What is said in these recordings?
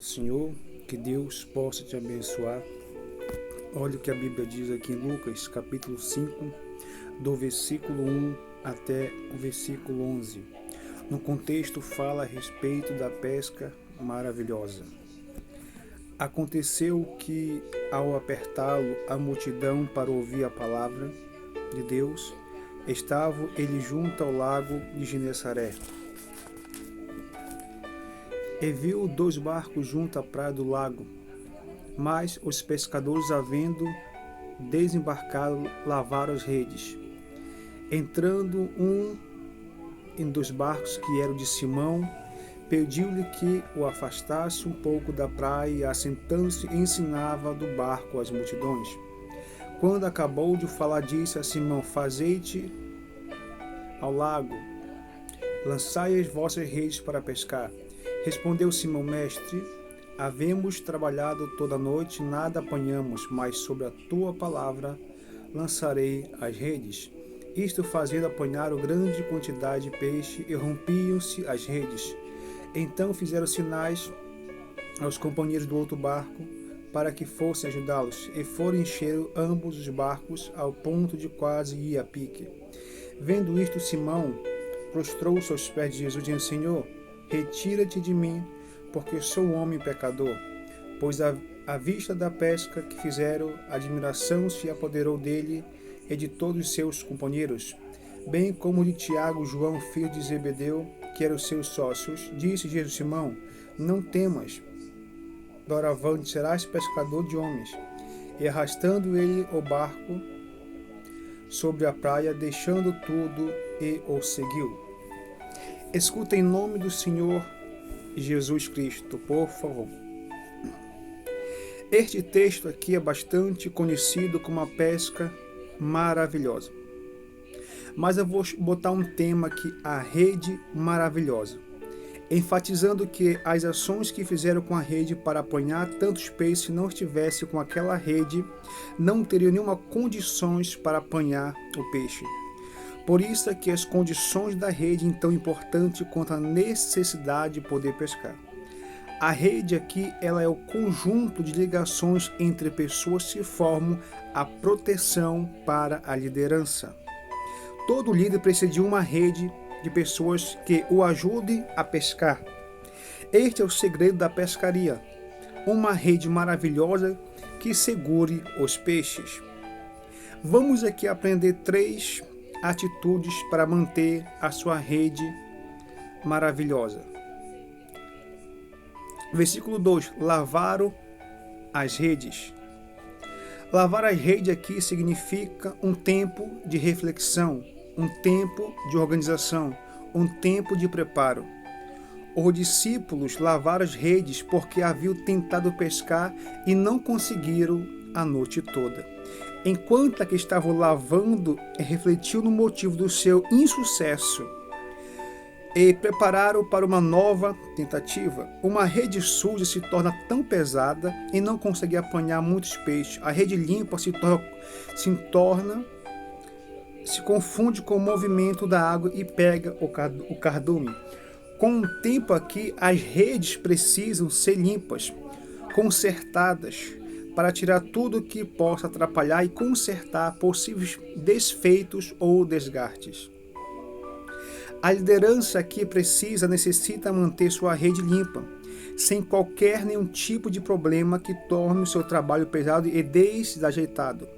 Senhor, que Deus possa te abençoar. Olha o que a Bíblia diz aqui em Lucas, capítulo 5, do versículo 1 até o versículo 11. No contexto, fala a respeito da pesca maravilhosa. Aconteceu que, ao apertá-lo a multidão para ouvir a palavra de Deus, estava ele junto ao lago de Genesaré. E viu 2 barcos junto à praia do lago, mas os pescadores, havendo desembarcado, lavaram as redes. Entrando em 2 barcos, que era o de Simão, pediu-lhe que o afastasse um pouco da praia e, assentando-se, ensinava do barco às multidões. Quando acabou de falar, disse a Simão: Fazei-te ao lago, lançai as vossas redes para pescar. Respondeu Simão: Mestre, havemos trabalhado toda a noite, nada apanhamos, mas sobre a tua palavra lançarei as redes. Isto fazendo, apanharam grande quantidade de peixe e rompiam-se as redes. Então fizeram sinais aos companheiros do outro barco para que fossem ajudá-los, e foram encher ambos os barcos ao ponto de quase ir a pique. Vendo isto, Simão prostrou-se aos pés de Jesus, dizendo: Senhor, retira-te de mim, porque sou um homem pecador. Pois à vista da pesca que fizeram, a admiração se apoderou dele e de todos os seus companheiros, bem como de Tiago, João, filho de Zebedeu, que eram seus sócios. Disse Jesus: Simão, não temas, doravante serás pescador de homens. E arrastando ele o barco sobre a praia, deixando tudo, e o seguiu. Escuta em nome do Senhor Jesus Cristo, por favor. Este texto aqui é bastante conhecido como a pesca maravilhosa. Mas eu vou botar um tema aqui, a rede maravilhosa, enfatizando que as ações que fizeram com a rede para apanhar tantos peixes, se não estivesse com aquela rede, não teriam nenhuma condições para apanhar o peixe. Por isso é que as condições da rede são tão importantes quanto a necessidade de poder pescar. A rede aqui, ela é o conjunto de ligações entre pessoas que formam a proteção para a liderança. Todo líder precisa de uma rede de pessoas que o ajudem a pescar. Este é o segredo da pescaria. Uma rede maravilhosa que segure os peixes. Vamos aqui aprender 3 atitudes para manter a sua rede maravilhosa. Versículo 2: lavaram as redes. Lavar as redes aqui significa um tempo de reflexão, um tempo de organização, um tempo de preparo. Os discípulos lavaram as redes porque haviam tentado pescar e não conseguiram a noite toda. Enquanto que estavam lavando, refletiu no motivo do seu insucesso e prepararam para uma nova tentativa. Uma rede suja se torna tão pesada e não consegue apanhar muitos peixes. A rede limpa se confunde com o movimento da água e pega o cardume. Com o tempo aqui, as redes precisam ser limpas, consertadas, para tirar tudo que possa atrapalhar e consertar possíveis desfeitos ou desgastes. A liderança aqui necessita manter sua rede limpa, sem nenhum tipo de problema que torne o seu trabalho pesado e desajeitado.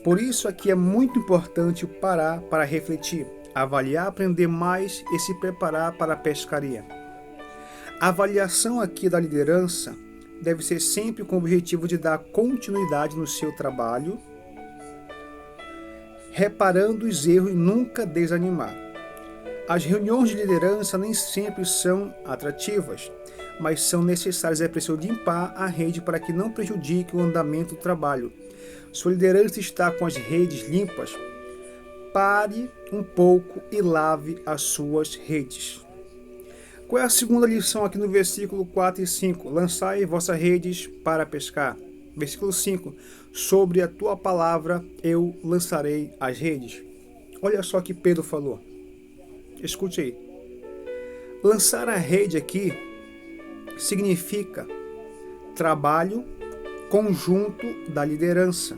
Por isso aqui é muito importante parar para refletir, avaliar, aprender mais e se preparar para a pescaria. A avaliação aqui da liderança deve ser sempre com o objetivo de dar continuidade no seu trabalho, reparando os erros e nunca desanimar. As reuniões de liderança nem sempre são atrativas, mas são necessárias. É preciso limpar a rede para que não prejudique o andamento do trabalho. Sua liderança está com as redes limpas, pare um pouco e lave as suas redes. Qual é a segunda lição aqui no versículo 4 e 5? Lançai vossas redes para pescar. Versículo 5. Sobre a tua palavra eu lançarei as redes. Olha só que Pedro falou. Escute aí. Lançar a rede aqui significa trabalho conjunto da liderança.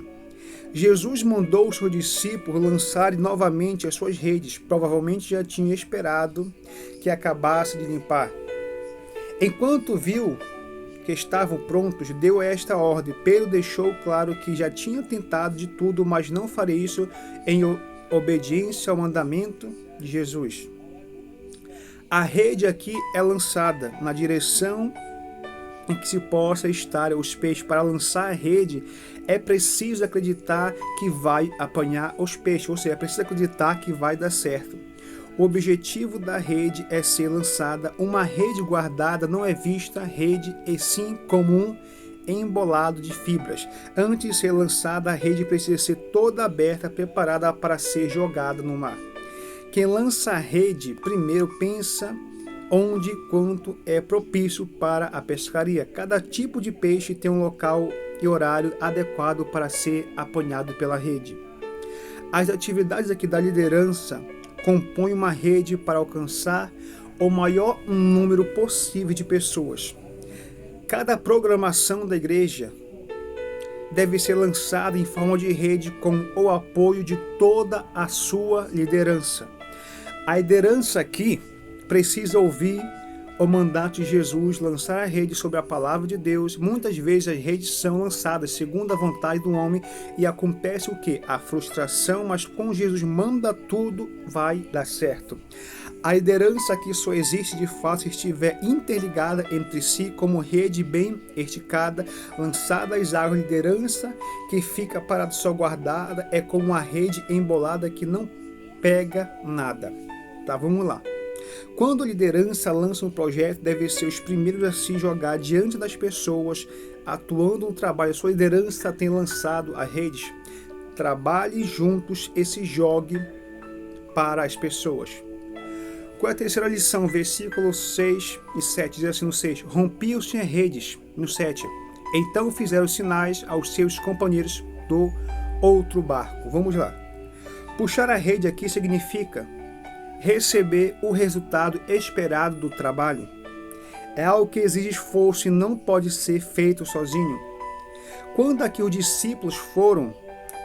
Jesus mandou os seus discípulos lançarem novamente as suas redes. Provavelmente já tinha esperado que acabasse de limpar. Enquanto viu que estavam prontos, deu esta ordem. Pedro deixou claro que já tinha tentado de tudo, mas não faria isso em obediência ao mandamento de Jesus. A rede aqui é lançada na direção em que se possa estar os peixes. Para lançar a rede, é preciso acreditar que vai apanhar os peixes, ou seja, é preciso acreditar que vai dar certo. O objetivo da rede é ser lançada. Uma rede guardada não é vista rede, e sim como um embolado de fibras. Antes de ser lançada, a rede precisa ser toda aberta, preparada para ser jogada no mar. Quem lança a rede primeiro pensa onde e quanto é propício para a pescaria. Cada tipo de peixe tem um local e horário adequado para ser apanhado pela rede. As atividades aqui da liderança compõem uma rede para alcançar o maior número possível de pessoas. Cada programação da igreja deve ser lançada em forma de rede com o apoio de toda a sua liderança. A liderança aqui precisa ouvir o mandato de Jesus, lançar a rede sobre a palavra de Deus. Muitas vezes as redes são lançadas segundo a vontade do homem e acontece o quê? A frustração, mas com Jesus manda tudo, vai dar certo. A liderança aqui só existe de fato se estiver interligada entre si como rede bem esticada, lançada às águas. A liderança que fica parada só guardada é como uma rede embolada que não pega nada. Tá, vamos lá. Quando a liderança lança um projeto, deve ser os primeiros a se jogar diante das pessoas, atuando no trabalho. Sua liderança tem lançado as redes. Trabalhe juntos e se jogue para as pessoas. Qual é a terceira lição? Versículos 6 e 7, diz assim no 6. Rompiam-se as redes, no 7. Então fizeram sinais aos seus companheiros do outro barco. Vamos lá. Puxar a rede aqui significa receber o resultado esperado do trabalho. É algo que exige esforço e não pode ser feito sozinho. Quando aqui os discípulos foram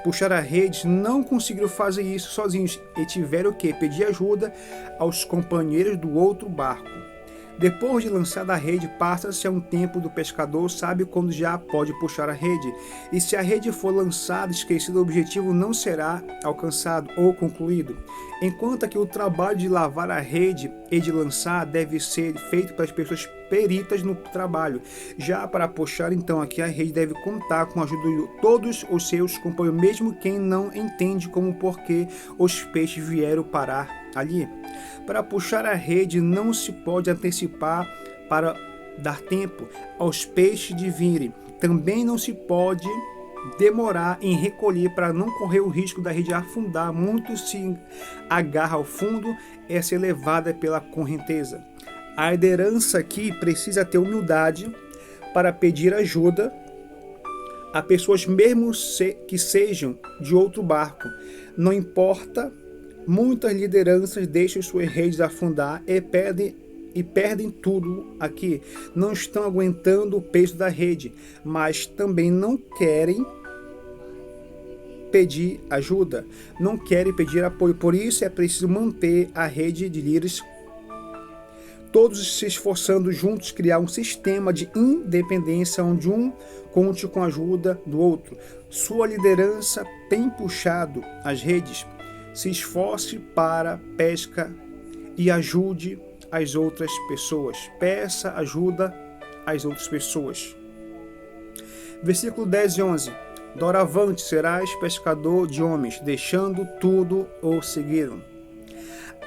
puxar a rede, não conseguiram fazer isso sozinhos e tiveram que pedir ajuda aos companheiros do outro barco. Depois de lançada a rede, passa-se a um tempo do pescador, sabe quando já pode puxar a rede. E se a rede for lançada, esquecido, o objetivo não será alcançado ou concluído. Enquanto que o trabalho de lavar a rede e de lançar deve ser feito pelas pessoas peritas no trabalho. Já para puxar, então, aqui a rede deve contar com a ajuda de todos os seus companheiros, mesmo quem não entende como porquê os peixes vieram parar ali. Para puxar a rede não se pode antecipar para dar tempo aos peixes de virem. Também não se pode demorar em recolher para não correr o risco da rede afundar. Muito se agarra ao fundo e ser levada pela correnteza. A liderança aqui precisa ter humildade para pedir ajuda a pessoas mesmo que sejam de outro barco. Não importa. Muitas lideranças deixam suas redes afundar e perdem tudo aqui. Não estão aguentando o peso da rede, mas também não querem pedir ajuda, não querem pedir apoio. Por isso é preciso manter a rede de líderes, todos se esforçando juntos, criar um sistema de independência onde um conte com a ajuda do outro. Sua liderança tem puxado as redes. Se esforce para pesca e ajude as outras pessoas. Peça ajuda às outras pessoas. Versículo 10 e 11. Doravante serás pescador de homens, deixando tudo o seguiram.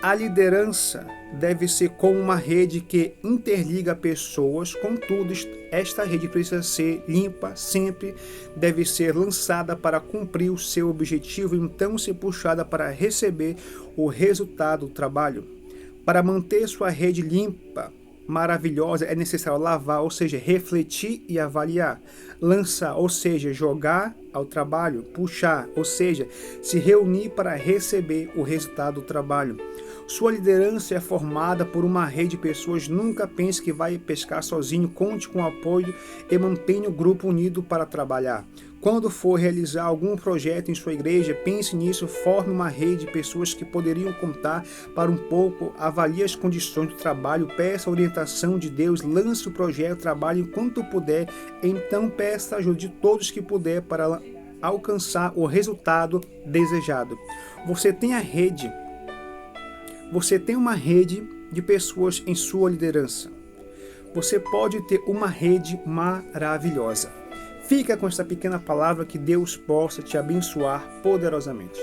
A liderança deve ser como uma rede que interliga pessoas, contudo, esta rede precisa ser limpa, sempre deve ser lançada para cumprir o seu objetivo, então ser puxada para receber o resultado do trabalho. Para manter sua rede limpa, maravilhosa, é necessário lavar, ou seja, refletir e avaliar. Lançar, ou seja, jogar ao trabalho. Puxar, ou seja, se reunir para receber o resultado do trabalho. Sua liderança é formada por uma rede de pessoas. Nunca pense que vai pescar sozinho. Conte com o apoio e mantenha o grupo unido para trabalhar. Quando for realizar algum projeto em sua igreja, pense nisso, forme uma rede de pessoas que poderiam contar para um pouco, avalie as condições do trabalho, peça a orientação de Deus, lance o projeto, trabalhe enquanto puder, então peça a ajuda de todos que puder para alcançar o resultado desejado. Você tem uma rede de pessoas em sua liderança. Você pode ter uma rede maravilhosa. Fica com esta pequena palavra, que Deus possa te abençoar poderosamente.